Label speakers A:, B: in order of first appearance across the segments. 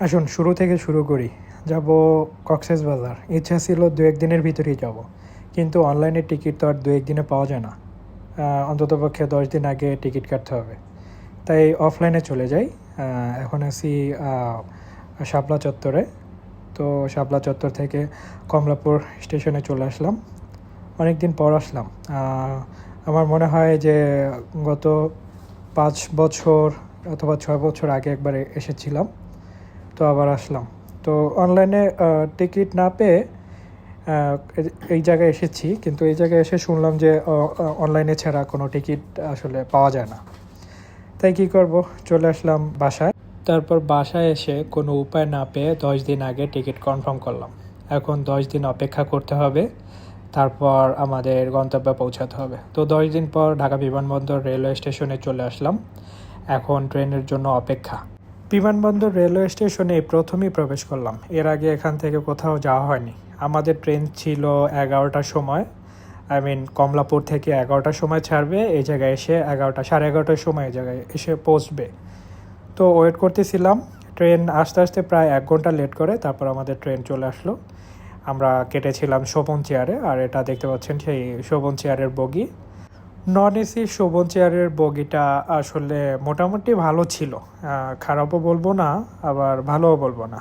A: আসুন শুরু থেকে শুরু করি। যাব কক্সবাজার। ইচ্ছা ছিল ২-১ দিনের ভিতরেই যাব, কিন্তু অনলাইনে টিকিট তো আর ২-১ দিনে পাওয়া যায় না। অন্ততপক্ষে ১০ দিন আগে টিকিট কাটতে হবে। তাই অফলাইনে চলে যাই। এখন আছি শাপলা চত্বরে। তো শাপলা চত্বর থেকে কমলাপুর স্টেশনে চলে আসলাম। অনেক দিন পর আসলাম। আমার মনে হয় যে গত ৫ বছর অথবা ৬ বছর আগে একবার এসেছিলাম, তো আবার আসলাম। তো অনলাইনে টিকিট না পেয়ে এই জায়গায় এসেছি, কিন্তু এই জায়গায় এসে শুনলাম যে অনলাইনে ছাড়া কোনো টিকিট আসলে পাওয়া যায় না। তাই কী করব, চলে আসলাম বাসায়। তারপর বাসায় এসে কোনো উপায় না পেয়ে ১০ দিন আগে টিকিট কনফার্ম করলাম। এখন ১০ দিন অপেক্ষা করতে হবে, তারপর আমাদের গন্তব্যে পৌঁছাতে হবে। তো ১০ দিন পর ঢাকা বিমানবন্দর রেলওয়ে স্টেশনে চলে আসলাম। এখন ট্রেনের জন্য অপেক্ষা। বিমানবন্দর রেলওয়ে স্টেশনে প্রথমেই প্রবেশ করলাম। এর আগে এখান থেকে কোথাও যাওয়া হয়নি। আমাদের ট্রেন ছিল ১১টার সময়। কমলাপুর থেকে ১১টার সময় ছাড়বে, এই জায়গায় এসে ১১টা, সাড়ে ১১টার সময় এই জায়গায় এসে পৌঁছবে। তো ওয়েট করতেছিলাম। ট্রেন আস্তে আস্তে প্রায় ১ ঘন্টা লেট করে তারপর আমাদের ট্রেন চলে আসলো। আমরা কেটেছিলাম শোভন চেয়ারে, আর এটা দেখতে পাচ্ছেন সেই শোভন চেয়ারের বগি। নন এসি শোভন চেয়ারের বগিটা আসলে মোটামুটি ভালো ছিল। খারাপও বলবো না, আবার ভালোও বলবো না।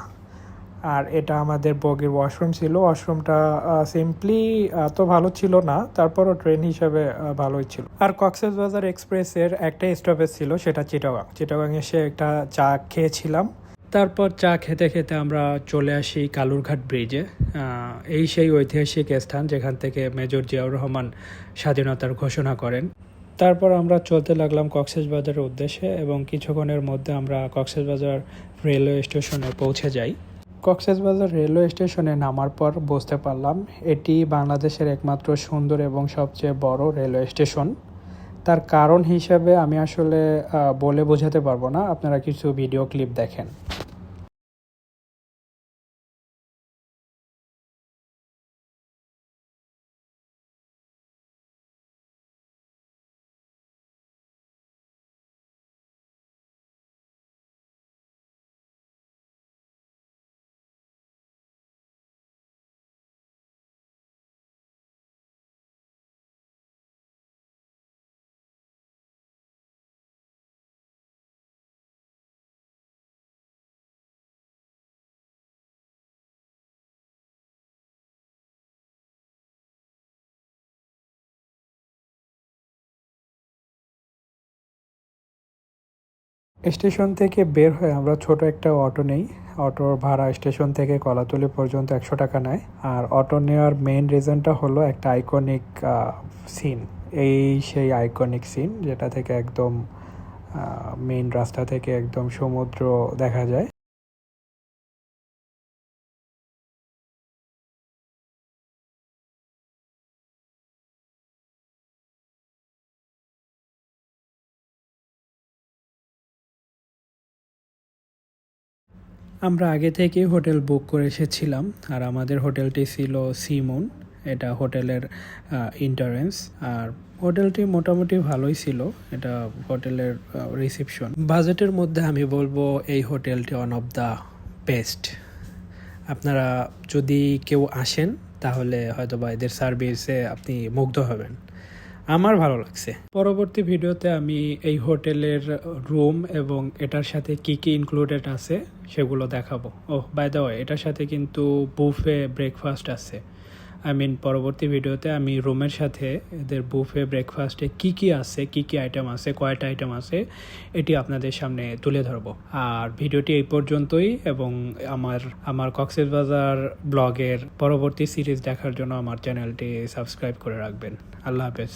A: আর এটা আমাদের বগির ওয়াশরুম ছিল। ওয়াশরুমটা সিম্পলি এত ভালো ছিল না, তারপরও ট্রেন হিসাবে ভালোই ছিল। আর কক্সবাজার এক্সপ্রেসের একটাই স্টপেজ ছিল, সেটা চিটাগাং। চিটাগাং এসে একটা চা খেয়েছিলাম। তারপর চা খেতে খেতে আমরা চলে আসি কালুরঘাট ব্রিজে। এই সেই ঐতিহাসিক স্থান যেখান থেকে মেজর জিয়াউর রহমান স্বাধীনতার ঘোষণা করেন। তারপর আমরা চলতে লাগলাম কক্সবাজারের উদ্দেশ্যে, এবং কিছুক্ষণের মধ্যে আমরা কক্সবাজার রেলওয়ে স্টেশনে পৌঁছে যাই। কক্সবাজার রেলওয়ে স্টেশনে নামার পর বুঝতে পারলাম এটি বাংলাদেশের একমাত্র সুন্দর এবং সবচেয়ে বড় রেলওয়ে স্টেশন। তার কারণ হিসাবে আমি আসলে বলে বোঝাতে পারবো না, আপনারা কিছু ভিডিও ক্লিপ দেখেন। স্টেশন থেকে বের হয়ে আমরা ছোট একটা অটো নেই। অটোর ভাড়া স্টেশন থেকে কলাতলি পর্যন্ত ১০০ টাকা নেয়। আর অটো নেওয়ার মেইন রিজনটা হলো একটা আইকনিক সিন। এই সেই আইকনিক সিন যেটা থেকে একদম মেইন রাস্তা থেকে একদম সমুদ্র দেখা যায়। আমরা আগে থেকেই হোটেল বুক করে এসেছিলাম, আর আমাদের হোটেলটি ছিল সিমুন। এটা হোটেলের এন্ট্রান্স। আর হোটেলটি মোটামুটি ভালোই ছিল। এটা হোটেলের রিসেপশন। বাজেটের মধ্যে আমি বলবো এই হোটেলটি ওয়ান অফ দ্য বেস্ট। আপনারা যদি কেউ আসেন তাহলে হয়তোবা এদের সার্ভিসে আপনি মুগ্ধ হবেন। আমার ভালো লাগছে। পরবর্তী ভিডিওতে আমি এই হোটেলের রুম এবং এটার সাথে কি কি ইনক্লুডেড আছে সেগুলো দেখাবো। বাই দ্য ওয়ে, এটার সাথে কিন্তু বুফে ব্রেকফাস্ট আছে। পরবর্তী ভিডিওতে আমি রুমের সাথে এদের বুফে ব্রেকফাস্টে কি কি আছে, কি কি আইটেম আছে, কয়টা আইটেম আছে, এটি আপনাদের সামনে তুলে ধরবো। আর ভিডিওটি এই পর্যন্তই, এবং আমার কক্সবাজার ব্লগের পরবর্তী সিরিজ দেখার জন্য আমার চ্যানেলটি সাবস্ক্রাইব করে রাখবেন। আল্লাহ হাফেজ।